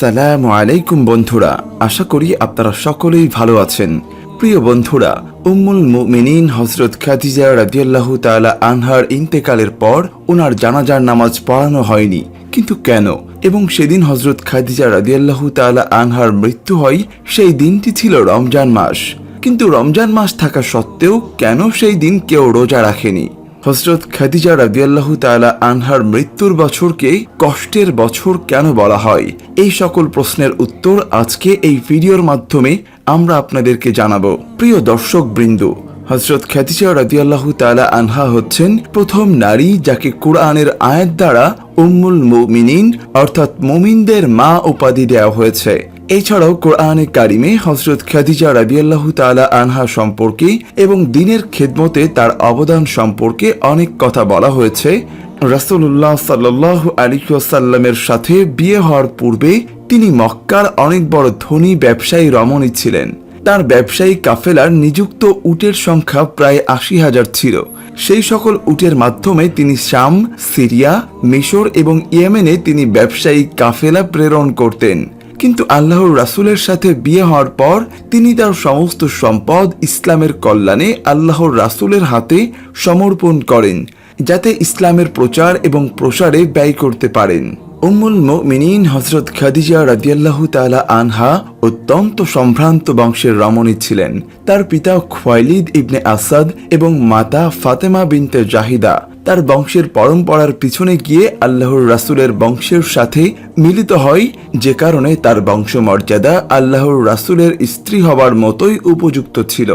আসসালামু আলাইকুম বন্ধুরা, আশা করি আপনারা সকলেই ভালো আছেন। প্রিয় বন্ধুরা, উম্মুল মুমিনিন হযরত খাদিজা রাদিয়াল্লাহু তাআলা আনহার ইন্তেকালের পর ওনার জানাজার নামাজ পড়ানো হয়নি। কিন্তু কেন? এবং সেদিন হযরত খাদিজা রাদিয়াল্লাহু তাআলা আনহার মৃত্যু হয় সেই দিনটি ছিল রমজান মাস। কিন্তু রমজান মাস থাকা সত্ত্বেও কেন সেই দিন কেউ রোজা রাখেনি? হযরত খাদিজা রাদিয়াল্লাহু তাআলা আনহার মৃত্যুর বছরকে কষ্টের বছর কেন বলা হয়? এই সকল প্রশ্নের উত্তর আজকে এই ভিডিওর মাধ্যমে আমরা আপনাদেরকে জানাবো। প্রিয় দর্শক বৃন্দ, হযরত খাদিজা রাদিয়াল্লাহু তাআলা আনহা হচ্ছেন প্রথম নারী যাকে কুরআনের আয়াত দ্বারা উম্মুল মুমিনিন অর্থাৎ মুমিনদের মা উপাধি দেওয়া হয়েছে। এছাড়াও কোরআনে কারিমে হযরত খাদিজা রাদিয়াল্লাহু তাআলা আনহা সম্পর্কে এবং দ্বীনের খেদমতে তার অবদান সম্পর্কে অনেক কথা বলা হয়েছে। রাসূলুল্লাহ সাল্লাল্লাহু আলাইহি ওয়াসাল্লামের সাথে বিয়ে হওয়ার পূর্বে তিনি মক্কার অনেক বড় ধনী ব্যবসায়ী রমণী ছিলেন। তার ব্যবসায়ী কাফেলার নিযুক্ত উটের সংখ্যা প্রায় ৮০,০০০ ছিল। সেই সকল উটের মাধ্যমে তিনি শাম, সিরিয়া, মিশর এবং ইয়েমেনে তিনি ব্যবসায়ী কাফেলা প্রেরণ করতেন। কিন্তু আল্লাহর রাসূলের সাথে বিয়ে হওয়ার পর তিনি তার সমস্ত সম্পদ ইসলামের কল্যাণে আল্লাহর রাসূলের হাতে সমর্পণ করেন, যাতে ইসলামের প্রচার এবং প্রসারে ব্যয় করতে পারেন। উম্মুল মুমিনিন হযরত খাদিজা রাদিয়াল্লাহু তাআলা আনহা অত্যন্ত সম্ভ্রান্ত বংশের রমণী ছিলেন। তার পিতা খুয়াইলিদ ইবনে আসাদ এবং মাতা ফাতেমা বিনতে জাহিদা তার বংশের পরম্পরার পিছনে গিয়ে আল্লাহর রাসূলের বংশের সাথে মিলিত হয়, যে কারণে তার বংশমর্যাদা আল্লাহর রাসূলের স্ত্রী হবার মতোই উপযুক্ত ছিল।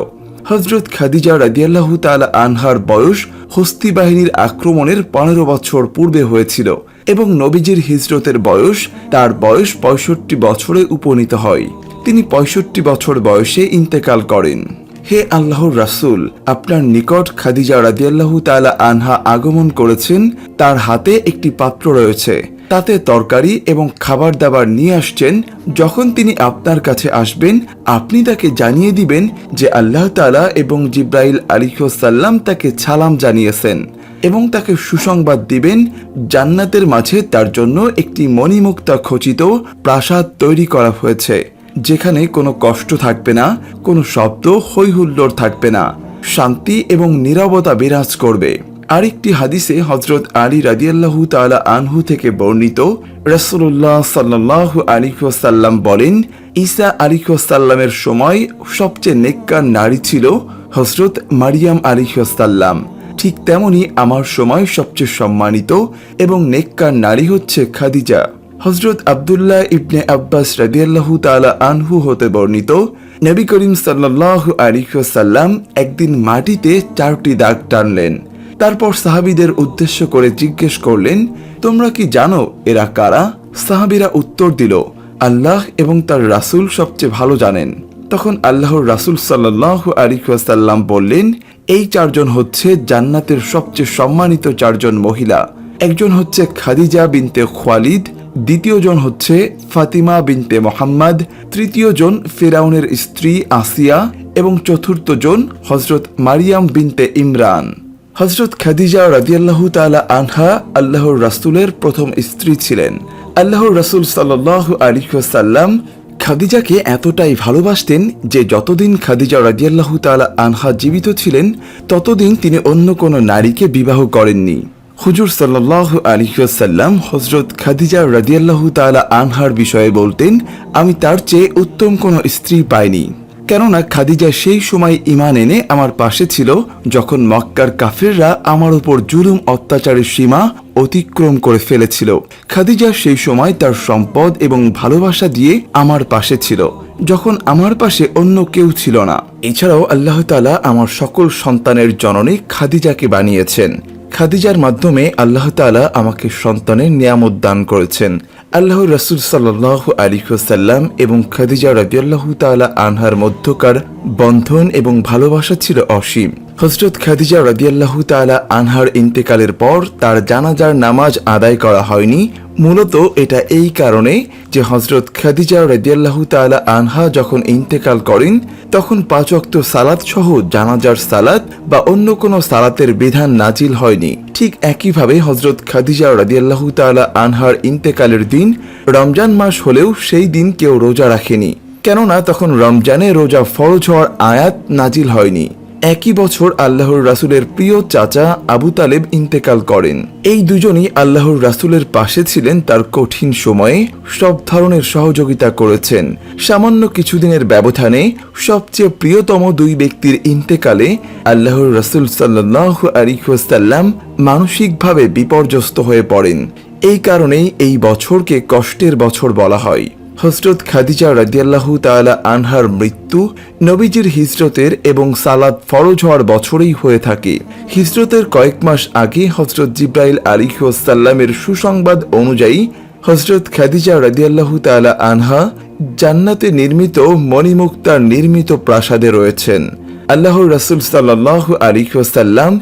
হযরত খাদিজা রাদিয়াল্লাহু তাআলা আনহার বয়স হস্তি বাহিনীর আক্রমণের ১৫ বছর পূর্বে হয়েছিল এবং নবীজির হিজরতের বয়স তার বয়স ৬৫ বছরে উপনীত হয়। তিনি ৬৫ বছর বয়সে ইন্তেকাল করেন। হে আল্লাহর রাসূল, আপনার নিকট খাদিজা রাদিয়াল্লাহু তাআলা আনহা আগমন করেছেন। তার হাতে একটি পাত্র রয়েছে, তাতে তরকারি এবং খাবার দাবার নিয়ে আসছেন। যখন তিনি আপনার কাছে আসবেন, আপনি তাকে জানিয়ে দিবেন যে আল্লাহ তাআলা এবং জিব্রাইল আলাইহিস সালাম তাকে সালাম জানিয়েছেন এবং তাকে সুসংবাদ দিবেন জান্নাতের মাঝে তার জন্য একটি মণিমুক্তা খচিত প্রাসাদ তৈরি করা হয়েছে, যেখানে কোনো কষ্ট থাকবে না, কোনো শব্দ হইহুল্লোড় থাকবে না, শান্তি এবং নীরবতা বিরাজ করবে। আরেকটি হাদিসে হযরত আলী রাদিয়াল্লাহু তাআলা আনহু থেকে বর্ণিত, রাসূলুল্লাহ সাল্লাল্লাহু আলাইহি ওয়াসাল্লাম বলেন, ঈসা আলাইহিস সালামের সময় সবচেয়ে নেককার নারী ছিল হযরত মারিয়াম আলাইহিস সালাম। ঠিক তেমনি আমার সময় সবচেয়ে সম্মানিত এবং নেককার নারী হচ্ছে খাদিজা। হযরত আব্দুল্লাহ ইবনে আব্বাস রাদিয়াল্লাহু তাআলা আনহু হতে বর্ণিত, নবী করিম সাল্লাল্লাহু আলাইহি ওয়াসাল্লাম একদিন মাটিতে 4টি দাগ টানলেন। তারপর সাহাবীদের উদ্দেশ্য করে জিজ্ঞেস করলেন, তোমরা কি জানো এরা কারা? সাহাবীরা উত্তর দিল, আল্লাহ এবং তার রাসূল সবচেয়ে ভালো জানেন। তখন আল্লাহর রাসূল সাল্লাল্লাহু আলাইহি ওয়াসাল্লাম বললেন, এই 4 জন হচ্ছে জান্নাতের সবচেয়ে সম্মানিত 4 জন মহিলা। একজন হচ্ছে খাদিজা বিনতে খুয়াইলিদ, দ্বিতীয় জন হচ্ছে ফাতিমা বিনতে মুহাম্মদ, তৃতীয় জন ফিরাউনের স্ত্রী আসিয়া এবং চতুর্থ জন হযরত মারিয়াম বিনতে ইমরান। হযরত খাদিজা রাদিয়াল্লাহু তাআলা আনহা আল্লাহর রাসূলের প্রথম স্ত্রী ছিলেন। আল্লাহর রাসূল সাল্লাল্লাহু আলাইহি ওয়াসাল্লাম খাদিজাকে এতটাই ভালোবাসতেন যে যতদিন খাদিজা রাদিয়াল্লাহু তাআলা আনহা জীবিত ছিলেন ততদিন তিনি অন্য কোনো নারীকে বিবাহ করেননি। হুজুর সাল্লাল্লাহু আলাইহি ওয়াসাল্লাম হযরত খাদিজা রাদিয়াল্লাহু তাআলা আনহার বিষয়ে বলতেন, আমি তার চেয়ে উত্তম কোনো স্ত্রী পাইনি। কেননা খাদিজা সেই সময় ঈমান এনে আমার পাশে ছিল যখন মক্কার কাফেররা আমার উপর জুলুম অত্যাচারের সীমা অতিক্রম করে ফেলেছিল। খাদিজা সেই সময় তার সম্পদ এবং ভালোবাসা দিয়ে আমার পাশে ছিল, যখন আমার পাশে অন্য কেউ ছিল না। এছাড়াও আল্লাহ তাআলা আমার সকল সন্তানের জননী খাদিজাকে বানিয়েছেন। খাদিজার মাধ্যমে আল্লাহ তাআলা আমাকে সন্তানের নিয়ামত দান করেছেন। আল্লাহর রাসূল সাল্লাল্লাহু আলাইহি ওয়াসাল্লাম এবং খাদিজা রাদিয়াল্লাহু তাআলা আনহার মধ্যকার বন্ধন এবং ভালোবাসা ছিল অসীম। হযরত খাদিজা রাদিয়াল্লাহু তাআলা আনহার ইন্তেকালের পর তার জানাজার নামাজ আদায় করা হয়নি। মূলত এটা এই কারণে যে হযরত খাদিজা রাদিয়াল্লাহু তাআলা আনহা যখন ইন্তেকাল করেন তখন 5 ওয়াক্ত সালাত সহ জানাজার সালাত বা অন্য কোনো সালাতের বিধান নাজিল হয়নি। ঠিক একইভাবে হযরত খাদিজা রাদিয়াল্লাহু তাআলা আনহার ইন্তেকালের দিন রমজান মাস হলেও সেই দিন কেউ রোজা রাখেনি, কেননা তখন রমজানে রোজা ফরজ হওয়ার আয়াত নাজিল হয়নি। একই বছর আল্লাহর রাসূলের প্রিয় চাচা আবু তালেব ইন্তেকাল করেন। এই দুজনই আল্লাহর রাসূলের পাশে ছিলেন, তার কঠিন সময়ে সব ধরনের সহযোগিতা করেছেন। সামান্য কিছুদিনের ব্যবধানে সবচেয়ে প্রিয়তম দুই ব্যক্তির ইন্তেকালে আল্লাহর রাসূল সাল্লাল্লাহু আলাইহি ওয়াসাল্লাম মানসিকভাবে বিপর্যস্ত হয়ে পড়েন। এই কারণেই এই বছরকে কষ্টের বছর বলা হয়। হযরত খাদিজা রাদিয়াল্লাহু তাআলা আনহার মৃত্যু নবীজির হিজরতের এবং সালাত ফরজ হওয়ার বছরেই হয়ে থাকে। হিজরতের কয়েক মাস আগে হযরত জিবরাইল আলাইহিস সালামের সুসংবাদ অনুযায়ী হযরত খাদিজা রাদিয়াল্লাহু তাআলা আনহা জান্নাতে নির্মিত মণিমুক্তার নির্মিত প্রাসাদে রয়েছেন। আল্লাহর রাসূল সাল্লাল্লাহু আলাইহি ওয়াসাল্লাম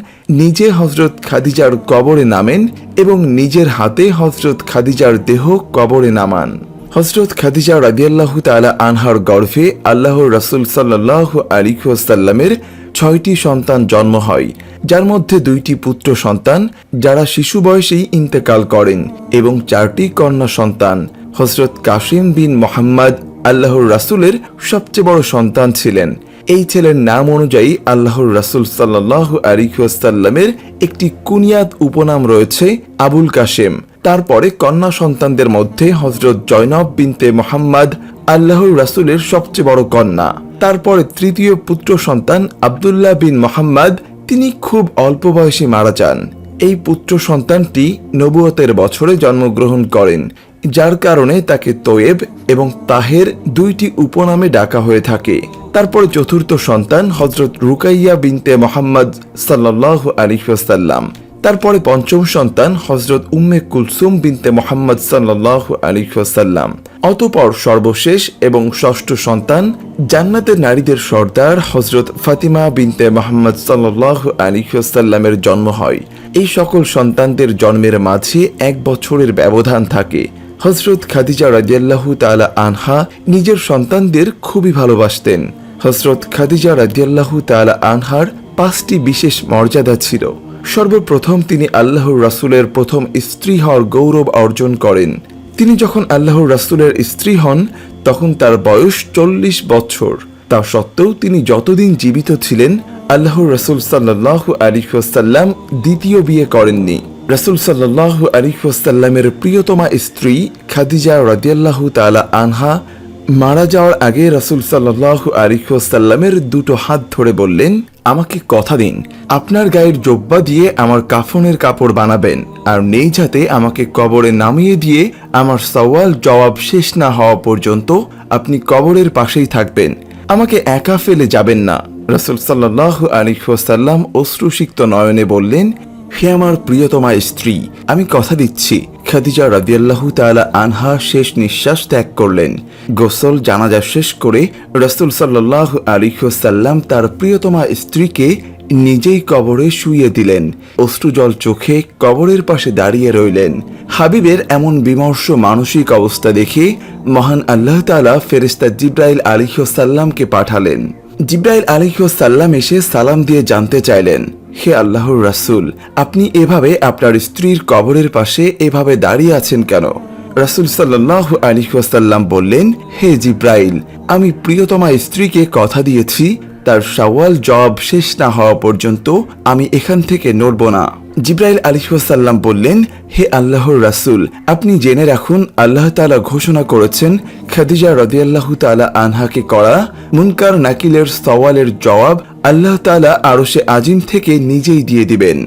নিজে হযরত খাদিজার কবরে নামেন এবং নিজের হাতে হযরত খাদিজার দেহ কবরে নামান। হযরত খাদিজা রাদিয়াল্লাহু তাআলা আনহার গর্ভে আল্লাহর রাসূল সাল্লাল্লাহু আলাইহি ওয়াসাল্লামের 6টি সন্তান জন্ম হয়, যার মধ্যে 2টি পুত্র সন্তান যারা শিশু বয়সেই ইন্তেকাল করেন এবং 4টি কন্যা সন্তান। হযরত কাসিম বিন মুহাম্মদ আল্লাহর রাসূলের সবচেয়ে বড় সন্তান ছিলেন। এই ছেলের নাম অনুযায়ী আল্লাহর রাসূল সাল্লাল্লাহু আলাইহি ওয়াসাল্লামের একটি কুনিয়াত উপনাম রয়েছে আবুল কাসেম। তারপরে কন্যা সন্তানদের মধ্যে হযরত জয়নব বিনতে মুহাম্মদ আল্লাহর রাসূলের সবচেয়ে বড় কন্যা। তারপরে তৃতীয় পুত্র সন্তান আব্দুল্লাহ বিন মুহাম্মদ, তিনি খুব অল্প বয়সে মারা যান। এই পুত্র সন্তানটি নবুয়তের বছরে জন্মগ্রহণ করেন, যার কারণে তাকে তোয়েব এবং তাহের 2টি উপনামে ডাকা হয়ে থাকে। তারপরে চতুর্থ সন্তান হযরত রুকাইয়া বিনতে মুহাম্মদ সাল্লাল্লাহু আলাইহি ওয়াসাল্লাম। তারপরে পঞ্চম সন্তান হযরত উম্মে কুলসুম বিনতে মুহাম্মদ সাল্লাল্লাহু আলাইহি ওয়াসাল্লাম। অতঃপর সর্বশেষ এবং ষষ্ঠ সন্তান জান্নাতের নারীদের সর্দার হযরত ফাতিমা বিনতে মুহাম্মদ সাল্লাল্লাহু আলাইহি ওয়াসাল্লামের জন্ম হয়। এই সকল সন্তানদের জন্মের মাঝে 1 বছরের ব্যবধান থাকে। হযরত খাদিজা রাদিয়াল্লাহু তাআলা আনহা নিজের সন্তানদের খুবই ভালোবাসতেন। হযরত খাদিজা রাদিয়াল্লাহু তাআলা আনহার 5টি বিশেষ মর্যাদা ছিল। সর্বপ্রথম তিনি আল্লাহর রাসূলের প্রথম স্ত্রী হওয়ার গৌরব অর্জন করেন। তিনি যখন আল্লাহর রাসূলের স্ত্রী হন তখন তার বয়স 40 বছর। তা সত্ত্বেও তিনি যতদিন জীবিত ছিলেন আল্লাহর রাসূল সাল্লাল্লাহু আলাইহি ওয়াসাল্লাম দ্বিতীয় বিয়ে করেননি। রাসূল সাল্লাল্লাহু আলাইহি ওয়াসাল্লামের প্রিয়তমা স্ত্রী খাদিজা রাদিয়াল্লাহু তাআলা আনহা মারা যাওয়ার আগে রাসূল সাল্লাল্লাহু আলাইহি ওয়াসাল্লামের 2টো হাত ধরে বললেন, আমাকে কথা দিন আপনার গায়ের জুব্বা দিয়ে আমার কাফনের কাপড় বানাবেন, আর নেই যাতে আমাকে কবরে নামিয়ে দিয়ে আমার সওয়াল জবাব শেষ না হওয়া পর্যন্ত আপনি কবরের পাশেই থাকবেন, আমাকে একা ফেলে যাবেন না। রাসূল সাল্লাল্লাহু আলাইহি ওয়াসাল্লাম অশ্রুসিক্ত নয়নে বললেন, হে আমার প্রিয়তমা স্ত্রী, আমি কথা দিচ্ছি। খাদিজা রাদিয়াল্লাহু তাআলা আনহা শেষ নিঃশ্বাস ত্যাগ করলেন। গোসল জানাজা শেষ করে রাসূল সাল্লাল্লাহু আলাইহি ওয়াসাল্লাম তার প্রিয়তমা স্ত্রীকে নিজেই কবরে শুইয়ে দিলেন। অশ্রুজল চোখে কবরের পাশে দাঁড়িয়ে রইলেন। হাবিবের এমন বিমর্ষ মানসিক অবস্থা দেখে মহান আল্লাহ তাআলা ফেরেশতা জিবরাইল আলাইহিস সালামকে পাঠালেন। জিবরাইল আলাইহিস সালাম এসে সালাম দিয়ে জানতে চাইলেন, হে আল্লাহর রাসূল, আপনি এভাবে আপনার স্ত্রীর কবরের পাশে এভাবে দাঁড়িয়ে আছেন কেন? রাসূল সাল্লাল্লাহু আলাইহি ওয়াসাল্লাম বললেন, হে জিবরাইল, আমি প্রিয়তমা স্ত্রীকে কথা দিয়েছি তার সওয়াল জবাব শেষ না হওয়া পর্যন্ত আমি এখান থেকে নড়ব না। জিবরাইল আলাইহিস সালাম বললেন, হে আল্লাহর রাসূল, আপনি জেনে রাখুন আল্লাহ তাআলা ঘোষণা করেছেন খাদিজা রাদিয়াল্লাহু তাআলা আনহাকে করা মুনকার নাকিলের সওয়ালের জবাব আল্লাহ তাআলা আরশে আজিম থেকে নিজেই দিয়ে দিবেন।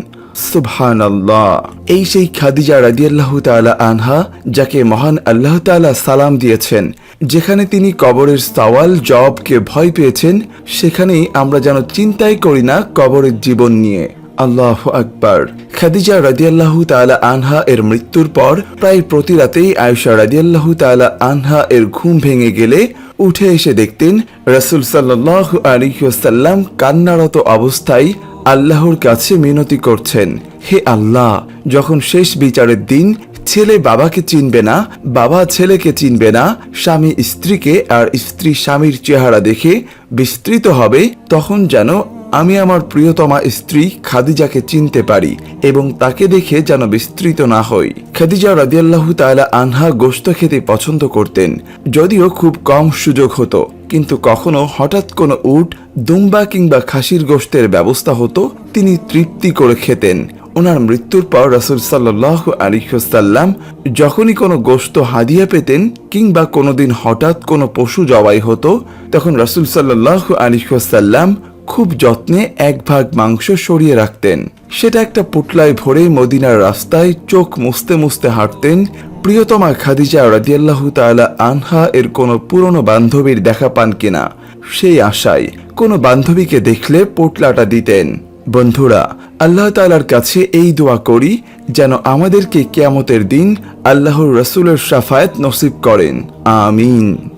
সুবহানাল্লাহ। এই সেই খাদিজা রাদিয়াল্লাহু তাআলা আনহা যাকে মহান আল্লাহ তাআলা সালাম দিয়েছেন। যেখানে তিনি কবরের সওয়াল জবাবকে ভয় পেয়েছেন, সেখানেই আমরা যেন চিন্তাই করি না কবরের জীবন নিয়ে। আল্লাহু আকবার। খাদিজা রাদিয়াল্লাহু তাআলা আনহা এর মৃত্যুর পর প্রায় প্রতি রাতেই আয়েশা রাদিয়াল্লাহু তাআলা আনহা এর ঘুম ভেঙে গেলে উঠে এসে দেখতেন রাসূল সাল্লাল্লাহু আলাইহি ওয়াসাল্লাম কান্নারত অবস্থায় আল্লাহর কাছে মিনতি করছেন, হে আল্লাহ, যখন শেষ বিচারের দিন ছেলে বাবাকে চিনবে না, বাবা ছেলেকে চিনবে না, স্বামী স্ত্রীকে আর স্ত্রী স্বামীর চেহারা দেখে বিস্তৃত হবে, তখন যেন আমি আমার প্রিয়তমা স্ত্রী খাদিজাকে চিনতে পারি এবং তাকে দেখে যেন বিস্তৃত না হই। খাদিজা রাদিয়াল্লাহু তাআলা আনহা গোশত খেতে পছন্দ করতেন, যদিও খুব কম সুযোগ হতো, কিন্তু কখনো হঠাৎ কোনো উট, দুম্বা কিংবা খাসির গোশতের ব্যবস্থা হতো, তিনি তৃপ্তি করে খেতেন। ওনার মৃত্যুর পর রাসূল সাল্লাল্লাহু আলাইহি ওয়াসাল্লাম যখনই কোনো গোশত হাদিয়া পেতেন কিংবা কোনোদিন হঠাৎ কোনো পশু জবাই হতো, তখন রাসূল সাল্লাল্লাহু আলাইহি ওয়াসাল্লাম খুব যত্নে এক ভাগ মাংস সরিয়ে রাখতেন। সেটা একটা পুটলায় ভরে মদিনার রাস্তায় চোখ মুছতে মুছতে হাঁটতেন। প্রিয়তমা খাদিজা রাদিয়াল্লাহু তাআলা আনহা এর কোনো পুরনো বান্ধবীর দেখা পান কিনা সেই আশায় কোনো বান্ধবীকে দেখলে পোটলাটা দিতেন। বন্ধুরা, আল্লাহ তাআলার কাছে এই দোয়া করি যেন আমাদেরকে কিয়ামতের দিন আল্লাহর রাসূলের শাফায়াত নসিব করেন। আমিন।